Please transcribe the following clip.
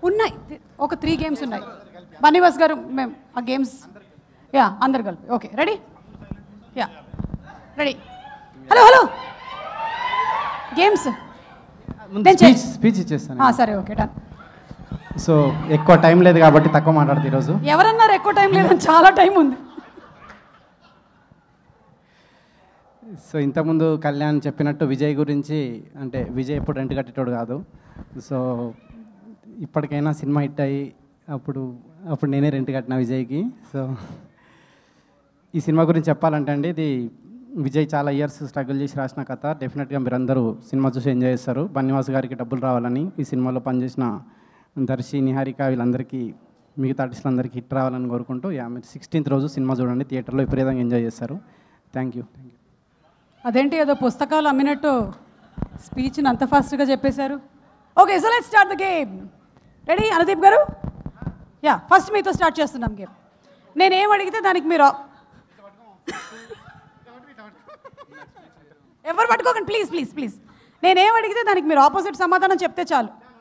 ఉన్నాయి ఒక 3 గేమ్స్ ఉన్నాయి. బన్నీవాస్ గారు మేము ఆ గేమ్స్ యా అందరు కలిపి okay ready yeah ready. Hello hello games speech ఇచ్చేస్తాను. సరే ఓకే డన్. సో ఎక్కువ టైం లేదు కాబట్టి తక్కువ మాట్లాడుతుంది ఈరోజు. ఎవరన్నారు ఎక్కువ టైం లేదని? చాలా టైం ఉంది. సో ఇంతకుముందు కళ్యాణ్ చెప్పినట్టు విజయ్ గురించి, అంటే విజయ్ ఎప్పుడు రెంట్ కట్టేటోడు కాదు. సో ఇప్పటికైనా సినిమా హిట్ అయ్యి అప్పుడు నేనే రెంట్ కట్టిన విజయ్కి. సో ఈ సినిమా గురించి చెప్పాలంటే అండి, ఇది విజయ్ చాలా ఇయర్స్ స్ట్రగుల్ చేసి రాసిన కథ. డెఫినెట్గా మీరందరూ సినిమా చూసి ఎంజాయ్ చేస్తారు. బన్నీవాస్ గారికి డబ్బులు రావాలని, ఈ సినిమాలో పనిచేసిన దర్శి, నిహారిక వీళ్ళందరికీ, మిగతా ఆర్టిస్టులందరికీ హిట్ రావాలని కోరుకుంటూ మీరు 16th రోజు సినిమా చూడండి, థియేటర్లో విపరీతంగా ఎంజాయ్ చేస్తారు. Thank you. అదేంటి ఏదో పుస్తకాలు అమ్మినట్టు స్పీచ్ని అంత ఫాస్ట్గా చెప్పేశారు. Okay so let's start the game. Ready Anudeep గారు? యా ఫస్ట్ మీతో స్టార్ట్ చేస్తున్నాం గేమ్. నేనేం అడిగితే దానికి మీరు ఎవరు పట్టుకోకండి ప్లీజ్ ప్లీజ్ ప్లీజ్. నేనేం అడిగితే దానికి మీరు ఆపోజిట్ సమాధానం చెప్తే చాలు.